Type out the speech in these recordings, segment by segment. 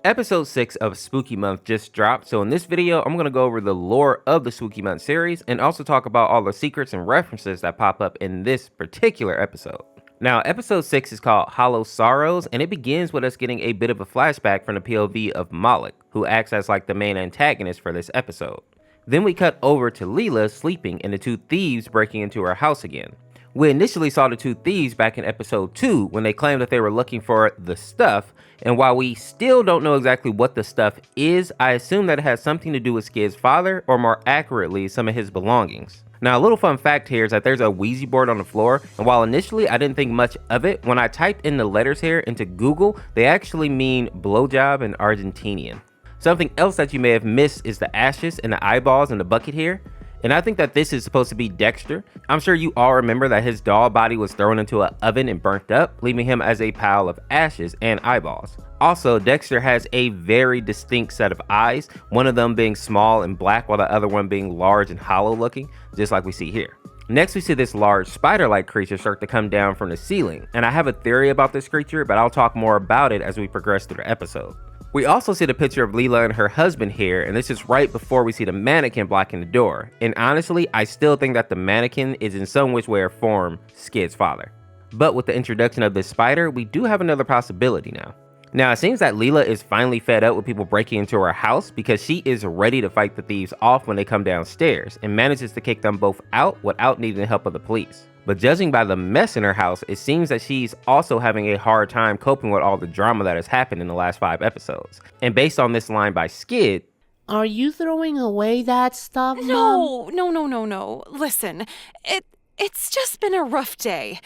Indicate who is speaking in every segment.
Speaker 1: Episode 6 of Spooky Month just dropped, so in this video, I'm going to go over the lore of the Spooky Month series and also talk about all the secrets and references that pop up in this particular episode. Now, episode 6 is called Hollow Sorrows, and it begins with us getting a bit of a flashback from the POV of Malik, who acts as like the main antagonist for this episode. Then we cut over to Leela sleeping and the two thieves breaking into her house again. We initially saw the two thieves back in episode 2 when they claimed that they were looking for the stuff, and while we still don't know exactly what the stuff is, I assume that it has something to do with Skid's father, or more accurately, some of his belongings. Now, a little fun fact here is that there's a Ouija board on the floor, and while initially I didn't think much of it, when I typed in the letters here into Google, they actually mean blowjob in Argentinian. Something else that you may have missed is the ashes and the eyeballs in the bucket here. And I think that this is supposed to be Dexter. I'm sure you all remember that his doll body was thrown into an oven and burnt up, leaving him as a pile of ashes and eyeballs. Also, Dexter has a very distinct set of eyes, one of them being small and black while the other one being large and hollow looking, just like we see here. Next, we see this large spider-like creature start to come down from the ceiling, and I have a theory about this creature, but I'll talk more about it as we progress through the episode. We also see the picture of Leela and her husband here, and this is right before we see the mannequin blocking the door. And honestly, I still think that the mannequin is in some which way or form Skid's father. But with the introduction of this spider, we do have another possibility now. Now, it seems that Leela is finally fed up with people breaking into her house because she is ready to fight the thieves off when they come downstairs and manages to kick them both out without needing the help of the police. But judging by the mess in her house, it seems that she's also having a hard time coping with all the drama that has happened in the last 5 episodes. And based on this line by Skid,
Speaker 2: "Are you throwing away that stuff, Mom?"
Speaker 3: No. Listen, it's just been a rough day.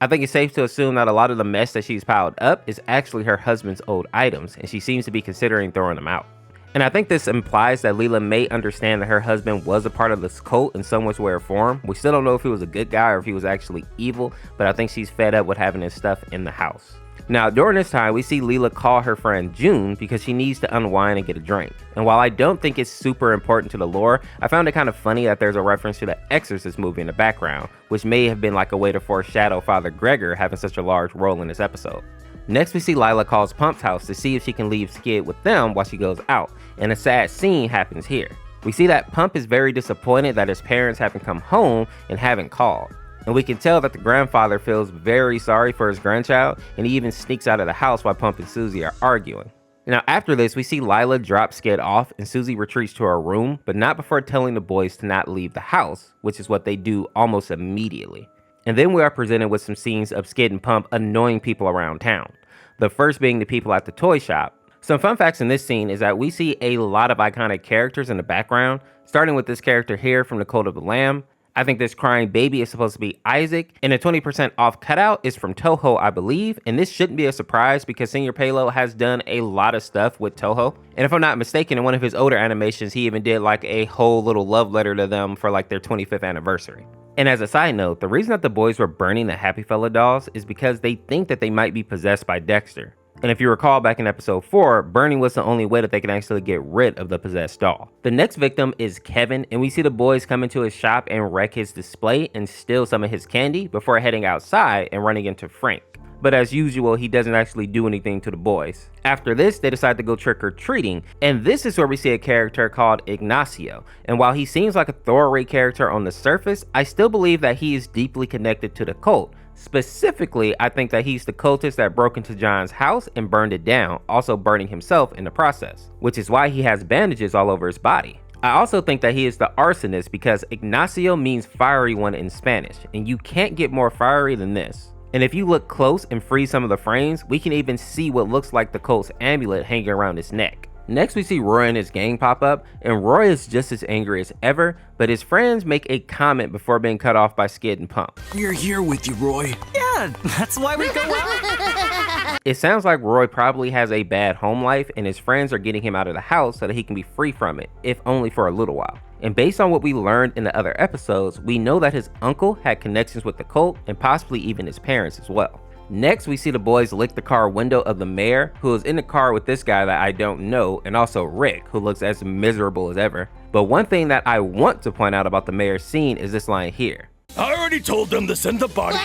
Speaker 1: I think it's safe to assume that a lot of the mess that she's piled up is actually her husband's old items, and she seems to be considering throwing them out. And I think this implies that Leela may understand that her husband was a part of this cult in some way or form. We still don't know if he was a good guy or if he was actually evil, but I think she's fed up with having his stuff in the house. Now, during this time, we see Leela call her friend June because she needs to unwind and get a drink. And while I don't think it's super important to the lore, I found it kind of funny that there's a reference to the Exorcist movie in the background, which may have been like a way to foreshadow Father Gregor having such a large role in this episode. Next, we see Lila calls Pump's house to see if she can leave Skid with them while she goes out, and a sad scene happens here. We see that Pump is very disappointed that his parents haven't come home and haven't called. And we can tell that the grandfather feels very sorry for his grandchild, and he even sneaks out of the house while Pump and Susie are arguing. Now, after this, we see Lila drop Skid off and Susie retreats to her room, but not before telling the boys to not leave the house, which is what they do almost immediately. And then we are presented with some scenes of Skid and Pump annoying people around town. The first being the people at the toy shop. Some fun facts in this scene is that we see a lot of iconic characters in the background, starting with this character here from the Cult of the Lamb. I think this crying baby is supposed to be Isaac, and the 20% off cutout is from Toho, I believe, and this shouldn't be a surprise because Senior Pelo has done a lot of stuff with Toho. And if I'm not mistaken, in one of his older animations, he even did like a whole little love letter to them for like their 25th anniversary. And as a side note, the reason that the boys were burning the Happy Fella dolls is because they think that they might be possessed by Dexter. And if you recall back in episode 4, burning was the only way that they can actually get rid of the possessed doll. The next victim is Kevin, and we see the boys come into his shop and wreck his display and steal some of his candy before heading outside and running into Frank. But as usual, he doesn't actually do anything to the boys. After this, they decide to go trick-or-treating, and this is where we see a character called Ignacio. And while he seems like a throwaway character on the surface, I still believe that he is deeply connected to the cult. Specifically, I think that he's the cultist that broke into John's house and burned it down, also burning himself in the process, which is why he has bandages all over his body. I also think that he is the arsonist because Ignacio means fiery one in Spanish, and you can't get more fiery than this. And if you look close and freeze some of the frames, we can even see what looks like the cult's amulet hanging around his neck. Next, we see Roy and his gang pop up, and Roy is just as angry as ever, but his friends make a comment before being cut off by Skid and Pump.
Speaker 4: "We're here with you, Roy."
Speaker 5: Yeah, that's why we go out.
Speaker 1: It sounds like Roy probably has a bad home life, and his friends are getting him out of the house so that he can be free from it, if only for a little while. And based on what we learned in the other episodes, we know that his uncle had connections with the cult and possibly even his parents as well. Next, we see the boys lick the car window of the mayor, who is in the car with this guy that I don't know, and also Rick, who looks as miserable as ever. But one thing that I want to point out about the mayor's scene is this line here.
Speaker 4: "I already told them to send the body."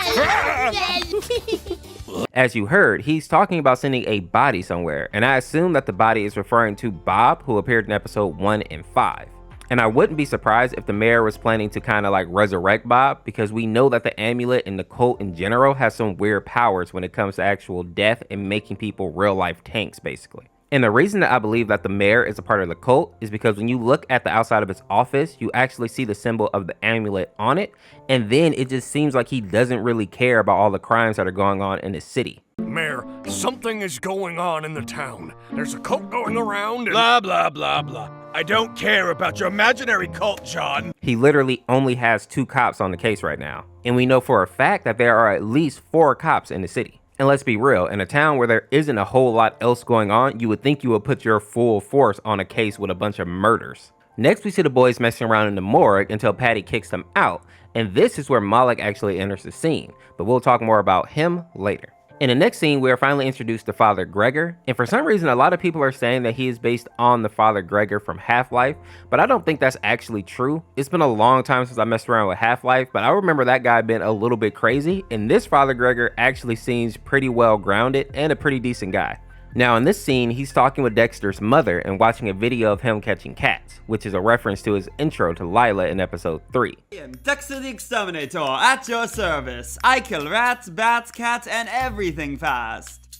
Speaker 1: As you heard, he's talking about sending a body somewhere, and I assume that the body is referring to Bob, who appeared in episode 1 and 5. And I wouldn't be surprised if the mayor was planning to kind of like resurrect Bob, because we know that the amulet and the cult in general has some weird powers when it comes to actual death and making people real life tanks, basically. And the reason that I believe that the mayor is a part of the cult is because when you look at the outside of his office, you actually see the symbol of the amulet on it, and then it just seems like he doesn't really care about all the crimes that are going on in the city.
Speaker 4: Mayor, something is going on in the town. There's a cult going around and—
Speaker 6: Blah, blah, blah, blah. I don't care about your imaginary cult, John.
Speaker 1: He literally only has 2 cops on the case right now, and we know for a fact that there are at least 4 cops in the city. And let's be real, in a town where there isn't a whole lot else going on, you would think you would put your full force on a case with a bunch of murders. Next, we see the boys messing around in the morgue until Patty kicks them out, and this is where Malik actually enters the scene, but we'll talk more about him later. In the next scene, we are finally introduced to Father Gregor, and for some reason a lot of people are saying that he is based on the Father Gregor from Half-Life, but I don't think that's actually true. It's been a long time since I messed around with Half-Life, but I remember that guy being a little bit crazy, and this Father Gregor actually seems pretty well grounded and a pretty decent guy. Now in this scene, he's talking with Dexter's mother and watching a video of him catching cats, which is a reference to his intro to Lila in episode 3.
Speaker 7: Dexter the Exterminator, at your service. I kill rats, bats, cats, and everything fast.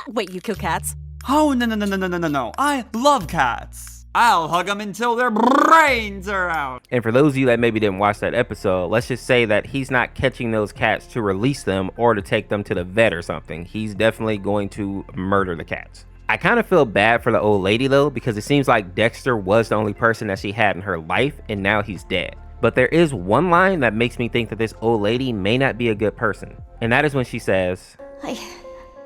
Speaker 3: Wait, you kill cats?
Speaker 7: Oh, no. I love cats. I'll hug them until their brains are out.
Speaker 1: And for those of you that maybe didn't watch that episode, let's just say that he's not catching those cats to release them or to take them to the vet or something. He's definitely going to murder the cats. I kind of feel bad for the old lady though, because it seems like Dexter was the only person that she had in her life, and now he's dead. But there is one line that makes me think that this old lady may not be a good person. And that is when she says,
Speaker 8: I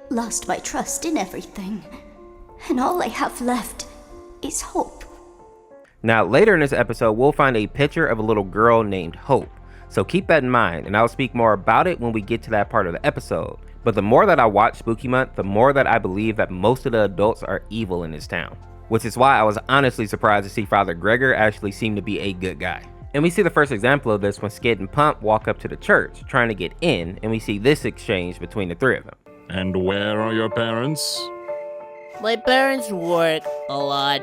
Speaker 8: lost my trust in everything, and all I have left is hope.
Speaker 1: Now later in this episode, we'll find a picture of a little girl named Hope. So keep that in mind, and I'll speak more about it when we get to that part of the episode. But the more that I watch Spooky Month, the more that I believe that most of the adults are evil in this town. Which is why I was honestly surprised to see Father Gregor actually seem to be a good guy. And we see the first example of this when Skid and Pump walk up to the church trying to get in, and we see this exchange between the 3 of them.
Speaker 9: And where are your parents?
Speaker 2: My parents work a lot.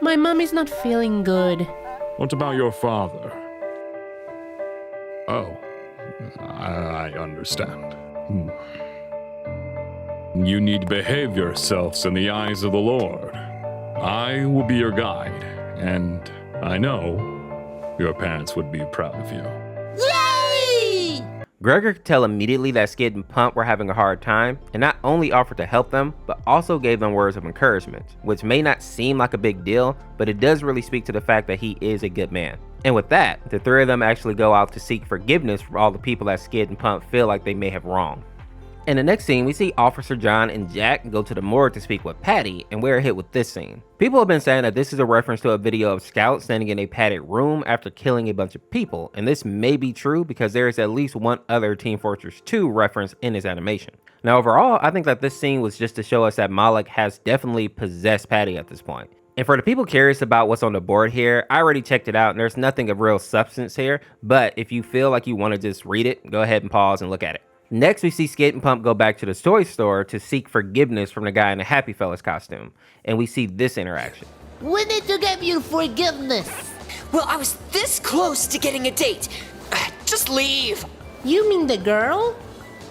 Speaker 2: My mommy's not feeling good.
Speaker 9: What about your father? Oh, I understand. You need to behave yourselves in the eyes of the Lord. I will be your guide, and I know your parents would be proud of you.
Speaker 2: Yay!
Speaker 1: Gregor could tell immediately that Skid and Pump were having a hard time, and not only offered to help them, but also gave them words of encouragement, which may not seem like a big deal, but it does really speak to the fact that he is a good man. And with that, the 3 of them actually go out to seek forgiveness for all the people that Skid and Pump feel like they may have wronged. In the next scene, we see Officer John and Jack go to the morgue to speak with Patty, and we're hit with this scene. People have been saying that this is a reference to a video of Scout standing in a padded room after killing a bunch of people, and this may be true because there is at least one other Team Fortress 2 reference in this animation. Now overall, I think that this scene was just to show us that Malik has definitely possessed Patty at this point. And for the people curious about what's on the board here, I already checked it out and there's nothing of real substance here, but if you feel like you want to just read it, go ahead and pause and look at it. Next, we see Skid and Pump go back to the toy store to seek forgiveness from the guy in the Happy Fellas costume, and we see this interaction.
Speaker 2: When did you get your forgiveness?
Speaker 10: Well, I was this close to getting a date. Just leave.
Speaker 2: You mean the girl?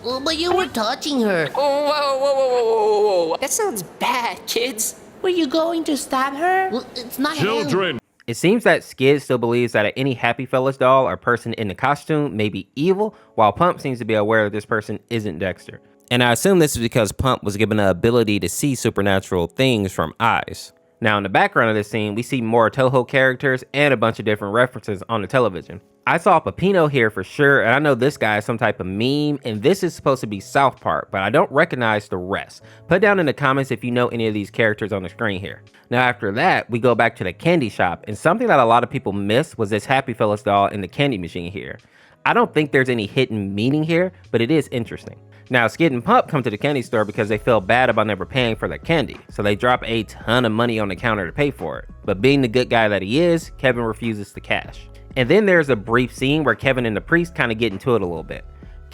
Speaker 2: Oh, but you were touching her.
Speaker 10: Oh, whoa. That sounds bad, kids.
Speaker 2: Were you going to stab her? Well, it's not
Speaker 9: Children!
Speaker 1: It seems that Skid still believes that any Happy Fellas doll or person in the costume may be evil, while Pump seems to be aware that this person isn't Dexter. And I assume this is because Pump was given the ability to see supernatural things from eyes. Now in the background of this scene, we see more Toho characters and a bunch of different references on the television. I saw Pepino here for sure, and I know this guy is some type of meme, and this is supposed to be South Park, but I don't recognize the rest. Put down in the comments if you know any of these characters on the screen here. Now after that, we go back to the candy shop, and something that a lot of people missed was this Happy Fellas doll in the candy machine here. I don't think there's any hidden meaning here, but it is interesting. Now Skid and Pump come to the candy store because they feel bad about never paying for their candy, so they drop a ton of money on the counter to pay for it. But being the good guy that he is, Kevin refuses the cash. And then there's a brief scene where Kevin and the priest kind of get into it a little bit.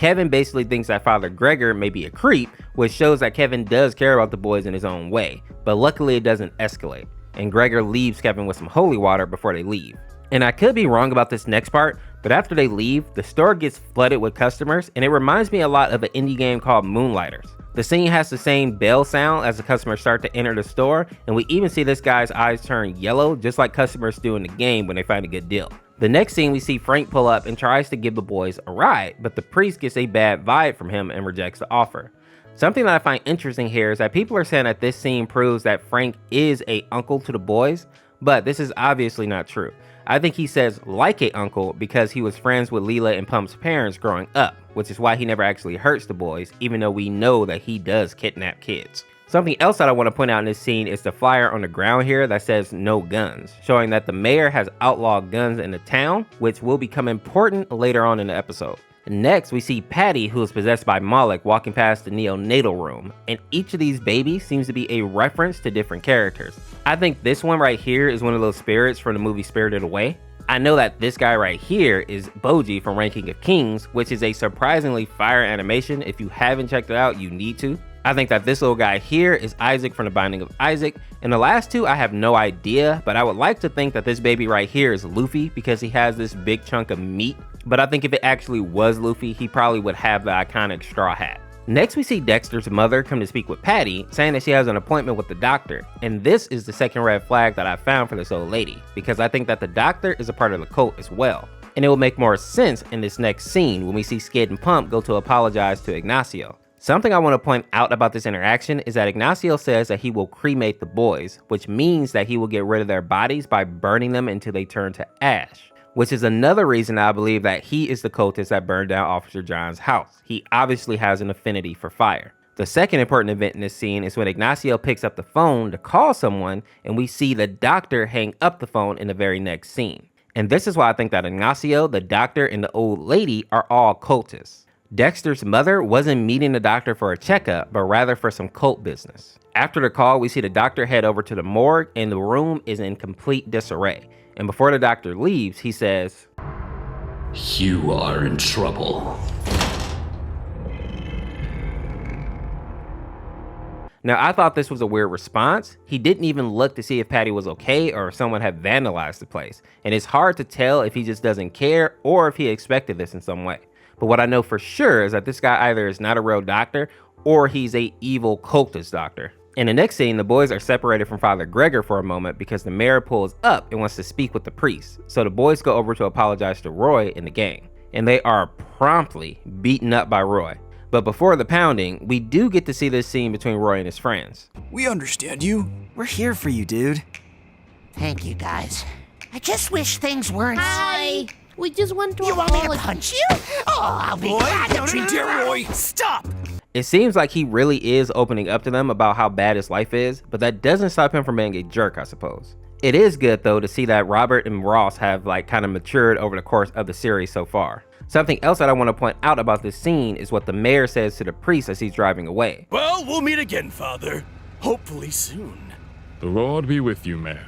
Speaker 1: Kevin basically thinks that Father Gregor may be a creep, which shows that Kevin does care about the boys in his own way, but luckily it doesn't escalate, and Gregor leaves Kevin with some holy water before they leave. And I could be wrong about this next part, but after they leave, the store gets flooded with customers, and it reminds me a lot of an indie game called Moonlighters. The scene has the same bell sound as the customers start to enter the store, and we even see this guy's eyes turn yellow, just like customers do in the game when they find a good deal. The next scene, we see Frank pull up and tries to give the boys a ride, but the priest gets a bad vibe from him and rejects the offer. Something that I find interesting here is that people are saying that this scene proves that Frank is a uncle to the boys, but this is obviously not true. I think he says like a uncle because he was friends with Leela and Pump's parents growing up, which is why he never actually hurts the boys, even though we know that he does kidnap kids. Something else that I want to point out in this scene is the flyer on the ground here that says no guns, showing that the mayor has outlawed guns in the town, which will become important later on in the episode. Next, we see Patty, who is possessed by Moloch, walking past the neonatal room, and each of these babies seems to be a reference to different characters. I think this one right here is one of those spirits from the movie Spirited Away. I know that this guy right here is Boji from Ranking of Kings, which is a surprisingly fire animation. If you haven't checked it out, you need to. I think that this little guy here is Isaac from The Binding of Isaac, and the last two I have no idea, but I would like to think that this baby right here is Luffy because he has this big chunk of meat, but I think if it actually was Luffy, he probably would have the iconic straw hat. Next, we see Dexter's mother come to speak with Patty, saying that she has an appointment with the doctor, and this is the second red flag that I found for this old lady, because I think that the doctor is a part of the cult as well, and it will make more sense in this next scene when we see Skid and Pump go to apologize to Ignacio. Something I want to point out about this interaction is that Ignacio says that he will cremate the boys, which means that he will get rid of their bodies by burning them until they turn to ash, which is another reason I believe that he is the cultist that burned down Officer John's house. He obviously has an affinity for fire. The second important event in this scene is when Ignacio picks up the phone to call someone, and we see the doctor hang up the phone in the very next scene. And this is why I think that Ignacio, the doctor, and the old lady are all cultists. Dexter's mother wasn't meeting the doctor for a checkup, but rather for some cult business. After the call, we see the doctor head over to the morgue, and the room is in complete disarray. And before the doctor leaves, he says,
Speaker 9: You are in trouble.
Speaker 1: Now, I thought this was a weird response. He didn't even look to see if Patty was okay or if someone had vandalized the place. And it's hard to tell if he just doesn't care or if he expected this in some way. But what I know for sure is that this guy either is not a real doctor or he's a evil cultist doctor. In the next scene, the boys are separated from Father Gregor for a moment because the mayor pulls up and wants to speak with the priest. So the boys go over to apologize to Roy and the gang, and they are promptly beaten up by Roy. But before the pounding, we do get to see this scene between Roy and his friends.
Speaker 5: We understand you. We're here for you, dude.
Speaker 2: Thank you, guys. I just wish things weren't.
Speaker 8: Hi!
Speaker 2: We just want to
Speaker 10: You want me to punch you? Oh, I'll be glad to.
Speaker 5: Don't you dare, Roy! Stop!
Speaker 1: It seems like he really is opening up to them about how bad his life is, but that doesn't stop him from being a jerk, I suppose. It is good though to see that Robert and Ross have kind of matured over the course of the series so far. Something else that I want to point out about this scene is what the mayor says to the priest as he's driving away.
Speaker 4: Well, we'll meet again, Father. Hopefully soon.
Speaker 9: The Lord be with you, Mayor.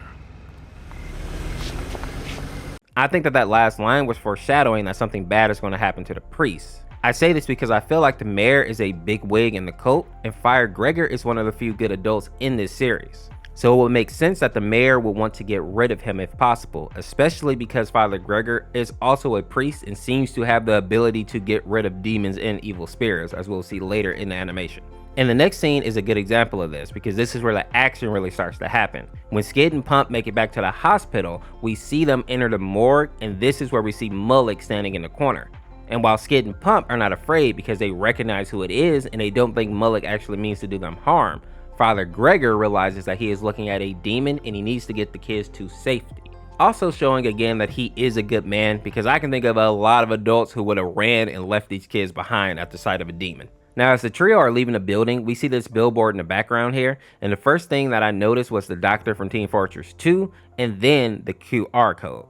Speaker 1: I think that last line was foreshadowing that something bad is going to happen to the priest. I say this because I feel like the mayor is a big wig in the cult, and Father Gregor is one of the few good adults in this series. So it would make sense that the mayor would want to get rid of him if possible, especially because Father Gregor is also a priest and seems to have the ability to get rid of demons and evil spirits, as we'll see later in the animation. And the next scene is a good example of this because this is where the action really starts to happen. When Skid and Pump make it back to the hospital, we see them enter the morgue, and this is where we see Mullock standing in the corner. And while Skid and Pump are not afraid because they recognize who it is and they don't think Mullock actually means to do them harm, Father Gregor realizes that he is looking at a demon and he needs to get the kids to safety. Also showing again that he is a good man because I can think of a lot of adults who would have ran and left these kids behind at the sight of a demon. Now, as the trio are leaving the building, we see this billboard in the background here, and the first thing that I noticed was the doctor from Team Fortress 2 and then the QR code.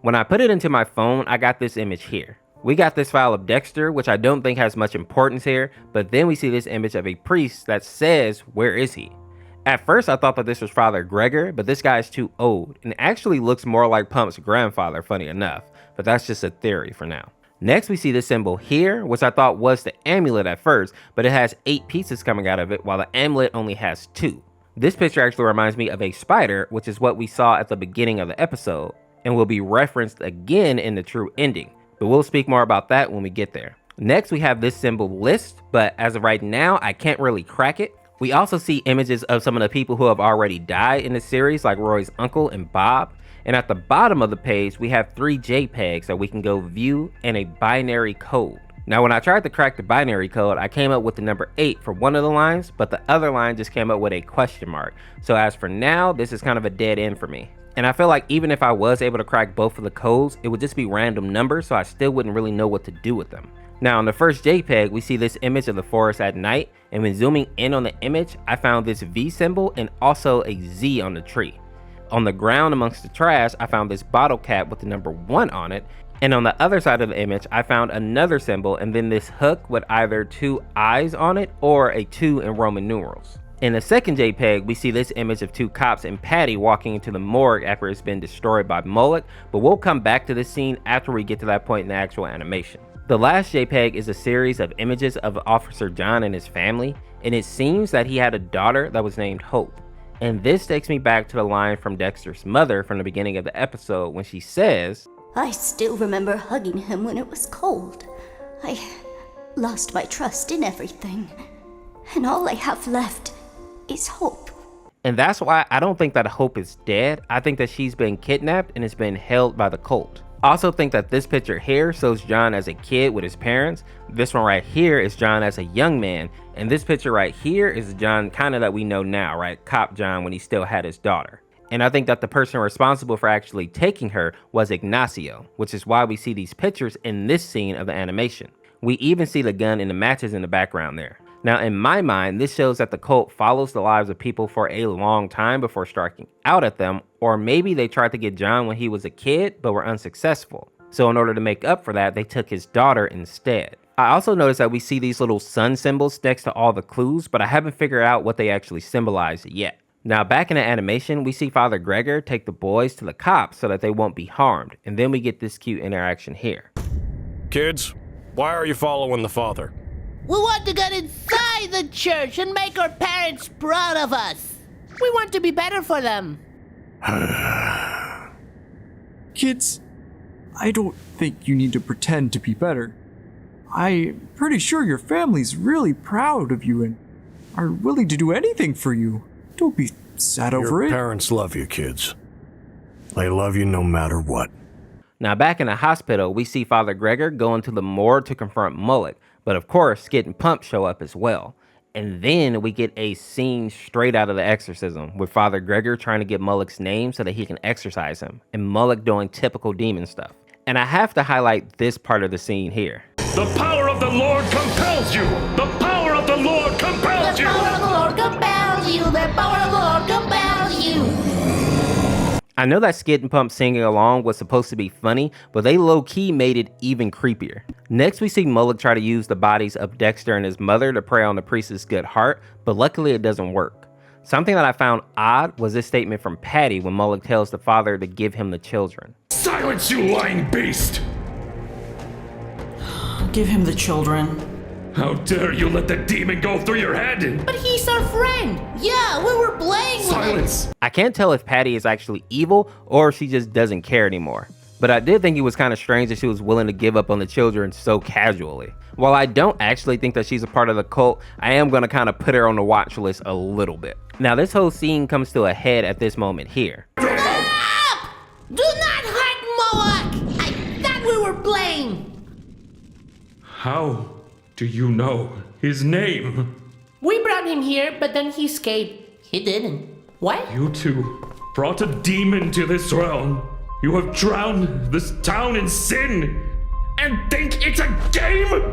Speaker 1: When I put it into my phone, I got this image here. We got this file of Dexter, which I don't think has much importance here, but then we see this image of a priest that says, where is he? At first I thought that this was Father Gregor, but this guy is too old and actually looks more like Pump's grandfather, funny enough, but that's just a theory for now. Next, we see this symbol here, which I thought was the amulet at first, but it has 8 pieces coming out of it, while the amulet only has 2. This picture actually reminds me of a spider, which is what we saw at the beginning of the episode, and will be referenced again in the true ending, but we'll speak more about that when we get there. Next, we have this symbol list, but as of right now, I can't really crack it. We also see images of some of the people who have already died in the series, like Roy's uncle and Bob. And at the bottom of the page, we have 3 JPEGs that we can go view and a binary code. Now, when I tried to crack the binary code, I came up with the number 8 for one of the lines, but the other line just came up with a question mark. So as for now, this is kind of a dead end for me. And I feel like even if I was able to crack both of the codes, it would just be random numbers, so I still wouldn't really know what to do with them. Now, on the first JPEG, we see this image of the forest at night, and when zooming in on the image, I found this V symbol and also a Z on the tree. On the ground amongst the trash, I found this bottle cap with the number 1 on it, and on the other side of the image, I found another symbol and then this hook with either 2 eyes on it or a 2 in Roman numerals. In the second JPEG, we see this image of 2 cops and Patty walking into the morgue after it's been destroyed by Moloch, but we'll come back to this scene after we get to that point in the actual animation. The last JPEG is a series of images of Officer John and his family, and it seems that he had a daughter that was named Hope. And this takes me back to the line from Dexter's mother from the beginning of the episode when she says,
Speaker 8: I still remember hugging him when it was cold. I lost my trust in everything, and all I have left is hope.
Speaker 1: And that's why I don't think that Hope is dead. I think that she's been kidnapped and has been held by the cult. I also think that this picture here shows John as a kid with his parents. This one right here is John as a young man. And this picture right here is John kind of that we know now, right? Cop John when he still had his daughter. And I think that the person responsible for actually taking her was Ignacio, which is why we see these pictures in this scene of the animation. We even see the gun and the matches in the background there. Now, in my mind, this shows that the cult follows the lives of people for a long time before striking out at them, or maybe they tried to get John when he was a kid, but were unsuccessful. So in order to make up for that, they took his daughter instead. I also noticed that we see these little sun symbols next to all the clues, but I haven't figured out what they actually symbolize yet. Now, back in the animation, we see Father Gregor take the boys to the cops so that they won't be harmed, and then we get this cute interaction here.
Speaker 4: Kids, why are you following the father?
Speaker 2: We want to get inside the church and make our parents proud of us. We want to be better for them.
Speaker 5: Kids, I don't think you need to pretend to be better. I'm pretty sure your family's really proud of you and are willing to do anything for you. Don't be sad over it.
Speaker 4: Your parents love you, kids. They love you no matter what.
Speaker 1: Now, back in the hospital, we see Father Gregor go into the morgue to confront Moloch, but of course, Skid and Pump show up as well. And then we get a scene straight out of the Exorcism, with Father Gregor trying to get Moloch's name so that he can exorcise him, and Moloch doing typical demon stuff. And I have to highlight this part of the scene here.
Speaker 9: The power of the Lord compels you! The power of the Lord compels you!
Speaker 2: The power of the Lord compels you! The power of the Lord compels you!
Speaker 1: I know that Skid and Pump singing along was supposed to be funny, but they low-key made it even creepier. Next, we see Moloch try to use the bodies of Dexter and his mother to prey on the priest's good heart, but luckily it doesn't work. Something that I found odd was this statement from Patty when Moloch tells the father to give him the children.
Speaker 9: Silence, you lying beast!
Speaker 10: Give him the children.
Speaker 9: How dare you let the demon go through your head?
Speaker 2: But he's our friend. Yeah, we were playing with him.
Speaker 9: Silence!
Speaker 1: I can't tell if Patty is actually evil or if she just doesn't care anymore. But I did think it was kind of strange that she was willing to give up on the children so casually. While I don't actually think that she's a part of the cult, I am going to kind of put her on the watch list a little bit. Now, this whole scene comes to a head at this moment here.
Speaker 2: Stop! Do not hurt Moloch! I thought we were playing.
Speaker 9: How do you know his name?
Speaker 2: We brought him here, but then he escaped. He didn't. What?
Speaker 9: You two brought a demon to this realm. You have drowned this town in sin and think it's a game?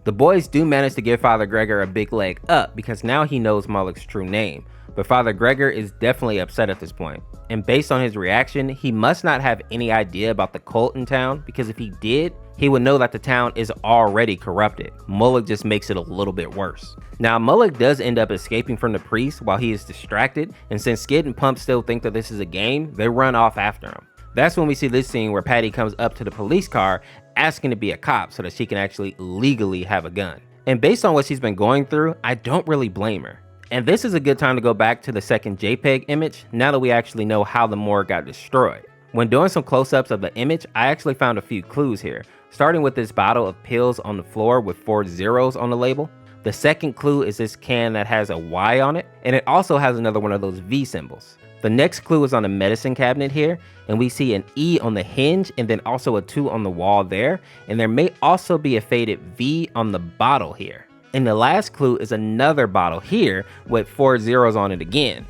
Speaker 1: The boys do manage to give Father Gregor a big leg up because now he knows Moloch's true name. But Father Gregor is definitely upset at this point. And based on his reaction, he must not have any idea about the cult in town, because if he did, he would know that the town is already corrupted. Moloch just makes it a little bit worse. Now, Moloch does end up escaping from the priest while he is distracted, and since Skid and Pump still think that this is a game, they run off after him. That's when we see this scene where Patty comes up to the police car asking to be a cop so that she can actually legally have a gun. And based on what she's been going through, I don't really blame her. And this is a good time to go back to the second JPEG image now that we actually know how the morgue got destroyed. When doing some close-ups of the image, I actually found a few clues here, starting with this bottle of pills on the floor with 4 zeros on the label. The second clue is this can that has a Y on it, and it also has another one of those V symbols. The next clue is on the medicine cabinet here, and we see an E on the hinge and then also a 2 on the wall there, and there may also be a faded V on the bottle here. And the last clue is another bottle here with 4 zeros on it again.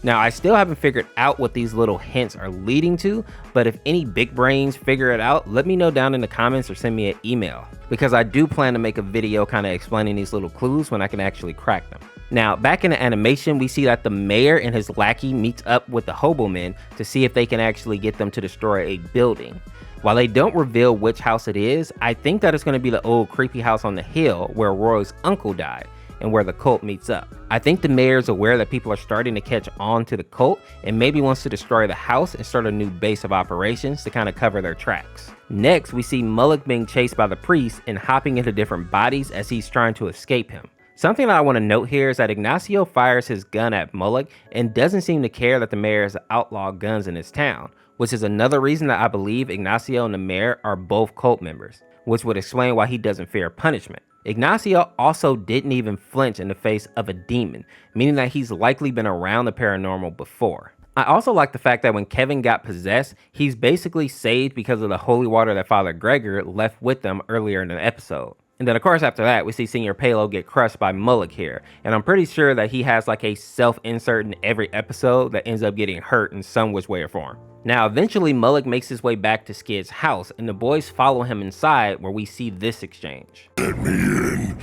Speaker 1: Now, I still haven't figured out what these little hints are leading to, but if any big brains figure it out, let me know down in the comments or send me an email, because I do plan to make a video kind of explaining these little clues when I can actually crack them. Now, back in the animation, we see that the mayor and his lackey meets up with the hobomen to see if they can actually get them to destroy a building. While they don't reveal which house it is, I think that it's going to be the old creepy house on the hill where Roy's uncle died and where the cult meets up. I think the mayor is aware that people are starting to catch on to the cult and maybe wants to destroy the house and start a new base of operations to kind of cover their tracks. Next, we see Mullock being chased by the priest and hopping into different bodies as he's trying to escape him. Something that I want to note here is that Ignacio fires his gun at Mullock and doesn't seem to care that the mayor has outlawed guns in his town, which is another reason that I believe Ignacio and the mayor are both cult members, which would explain why he doesn't fear punishment. Ignacio also didn't even flinch in the face of a demon, meaning that he's likely been around the paranormal before. I also like the fact that when Kevin got possessed, he's basically saved because of the holy water that Father Gregor left with them earlier in the episode. And then of course after that, we see Senior Pelo get crushed by Mullock here, and I'm pretty sure that he has like a self-insert in every episode that ends up getting hurt in some which way or form. Now eventually Mullock makes his way back to Skid's house, and the boys follow him inside where we see this exchange.
Speaker 4: Let me in.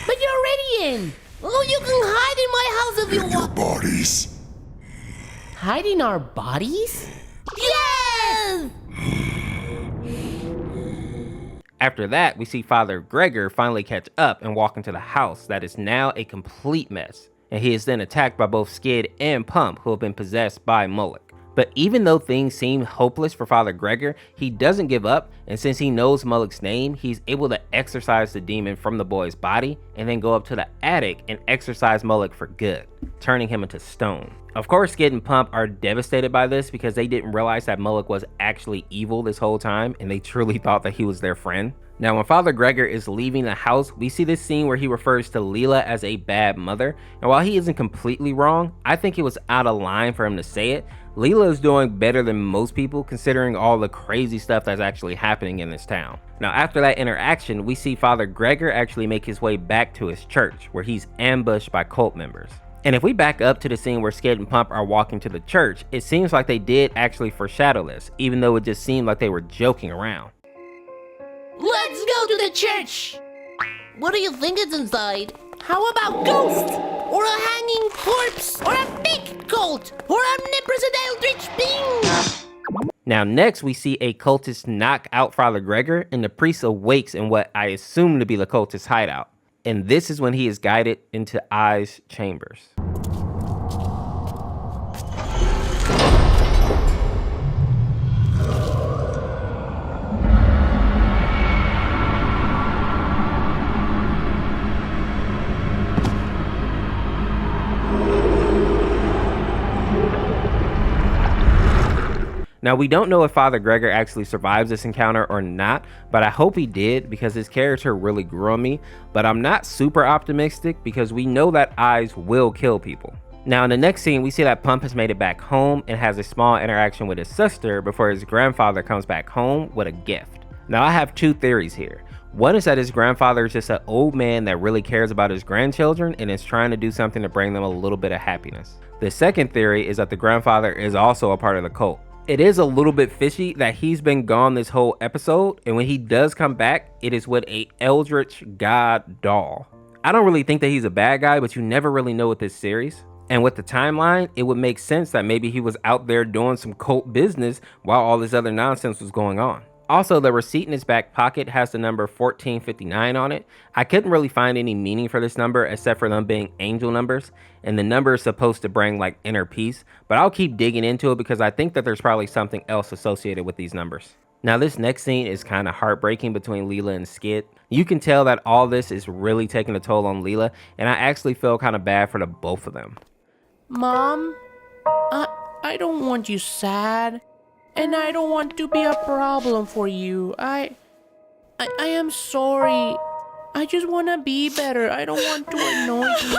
Speaker 2: But you're already in. Oh, you can hide in my house if you want.
Speaker 4: Bodies.
Speaker 2: Hide in our bodies? Yes!
Speaker 1: After that, we see Father Gregor finally catch up and walk into the house that is now a complete mess, and he is then attacked by both Skid and Pump, who have been possessed by Mullock. But even though things seem hopeless for Father Gregor, he doesn't give up, and since he knows Mullock's name, he's able to exorcise the demon from the boy's body and then go up to the attic and exorcise Mullock for good, turning him into stone. Of course, Skid and Pump are devastated by this because they didn't realize that Mullock was actually evil this whole time, and they truly thought that he was their friend. Now, when Father Gregor is leaving the house, we see this scene where he refers to Leela as a bad mother, and while he isn't completely wrong, I think it was out of line for him to say it. Leela is doing better than most people considering all the crazy stuff that's actually happening in this town. Now, after that interaction, we see Father Gregor actually make his way back to his church where he's ambushed by cult members. And if we back up to the scene where Skid and Pump are walking to the church, it seems like they did actually foreshadow this, even though it just seemed like they were joking around.
Speaker 2: Let's go to the church! What do you think is inside? How about ghosts? Or a hanging corpse? Or a big cult? Or omnipresent eldritch being?
Speaker 1: Now next we see a cultist knock out Father Gregor, and the priest awakes in what I assume to be the cultist's hideout. And this is when he is guided into I's chambers. Now, we don't know if Father Gregor actually survives this encounter or not, but I hope he did because his character really grew on me, but I'm not super optimistic because we know that eyes will kill people. Now, in the next scene, we see that Pump has made it back home and has a small interaction with his sister before his grandfather comes back home with a gift. Now, I have two theories here. One is that his grandfather is just an old man that really cares about his grandchildren and is trying to do something to bring them a little bit of happiness. The second theory is that the grandfather is also a part of the cult. It is a little bit fishy that he's been gone this whole episode, and when he does come back, it is with a eldritch god doll. I don't really think that he's a bad guy, but you never really know with this series. And with the timeline, it would make sense that maybe he was out there doing some cult business while all this other nonsense was going on. Also, the receipt in his back pocket has the number 1459 on it. I couldn't really find any meaning for this number except for them being angel numbers, and the number is supposed to bring like inner peace, but I'll keep digging into it because I think that there's probably something else associated with these numbers. Now this next scene is kind of heartbreaking between Leela and Skid. You can tell that all this is really taking a toll on Leela, and I actually feel kind of bad for the both of them.
Speaker 2: Mom, I don't want you sad. And I don't want to be a problem for you. I am sorry. I just want to be better. I don't want to annoy you.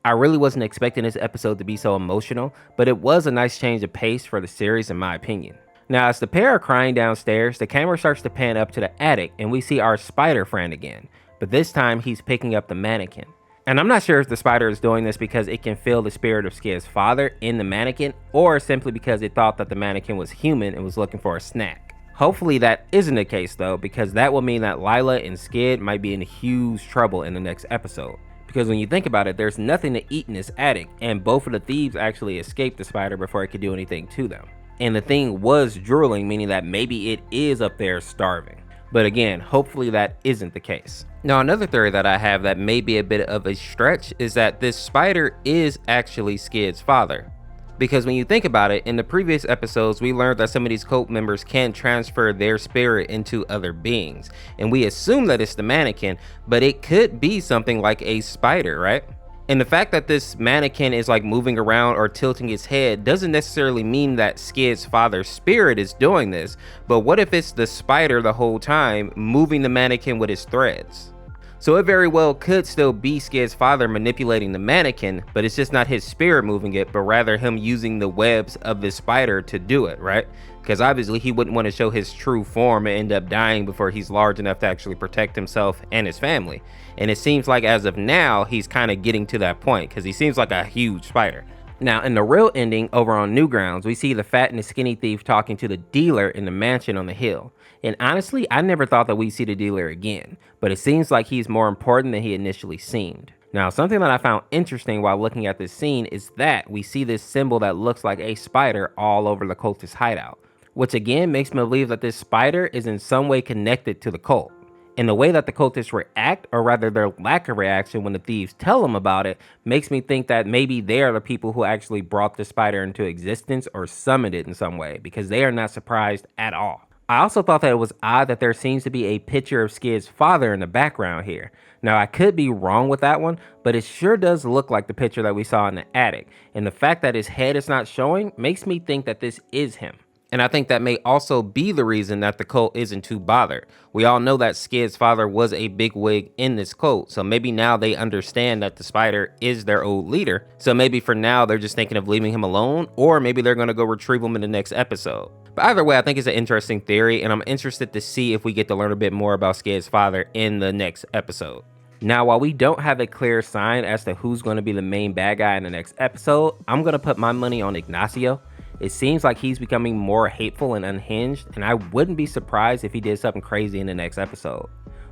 Speaker 1: I really wasn't expecting this episode to be so emotional, but it was a nice change of pace for the series in my opinion. Now as the pair are crying downstairs, the camera starts to pan up to the attic and we see our spider friend again, but this time he's picking up the mannequin. And I'm not sure if the spider is doing this because it can feel the spirit of Skid's father in the mannequin, or simply because it thought that the mannequin was human and was looking for a snack. Hopefully that isn't the case though, because that will mean that Lila and Skid might be in huge trouble in the next episode. Because when you think about it, there's nothing to eat in this attic, and both of the thieves actually escaped the spider before it could do anything to them. And the thing was drooling, meaning that maybe it is up there starving. But again, hopefully that isn't the case. Now another theory that I have that may be a bit of a stretch is that this spider is actually Skid's father. Because when you think about it, in the previous episodes we learned that some of these cult members can transfer their spirit into other beings. And we assume that it's the mannequin, but it could be something like a spider, right? And the fact that this mannequin is like moving around or tilting its head doesn't necessarily mean that Skid's father's spirit is doing this, but what if it's the spider the whole time moving the mannequin with its threads? So it very well could still be Skid's father manipulating the mannequin, but it's just not his spirit moving it, but rather him using the webs of the spider to do it, right? Because obviously he wouldn't want to show his true form and end up dying before he's large enough to actually protect himself and his family. And it seems like as of now, he's kind of getting to that point because he seems like a huge spider. Now in the real ending over on Newgrounds, we see the fat and the skinny thief talking to the dealer in the mansion on the hill. And honestly, I never thought that we'd see the dealer again, but it seems like he's more important than he initially seemed. Now, something that I found interesting while looking at this scene is that we see this symbol that looks like a spider all over the cultist hideout, which again makes me believe that this spider is in some way connected to the cult. And the way that the cultists react, or rather their lack of reaction when the thieves tell them about it, makes me think that maybe they are the people who actually brought the spider into existence or summoned it in some way, because they are not surprised at all. I also thought that it was odd that there seems to be a picture of Skid's father in the background here. Now I could be wrong with that one, but it sure does look like the picture that we saw in the attic. And the fact that his head is not showing makes me think that this is him. And I think that may also be the reason that the cult isn't too bothered. We all know that Skid's father was a bigwig in this cult, so maybe now they understand that the spider is their old leader. So maybe for now they're just thinking of leaving him alone, or maybe they're going to go retrieve him in the next episode. But either way, I think it's an interesting theory, and I'm interested to see if we get to learn a bit more about Skid's father in the next episode. Now, while we don't have a clear sign as to who's going to be the main bad guy in the next episode, I'm going to put my money on Ignacio. It seems like he's becoming more hateful and unhinged, and I wouldn't be surprised if he did something crazy in the next episode.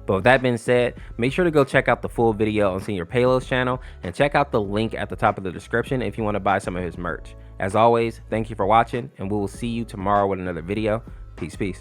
Speaker 1: But with that being said, make sure to go check out the full video on Senior Pelo's channel, and check out the link at the top of the description if you want to buy some of his merch. As always, thank you for watching, and we will see you tomorrow with another video. Peace, peace.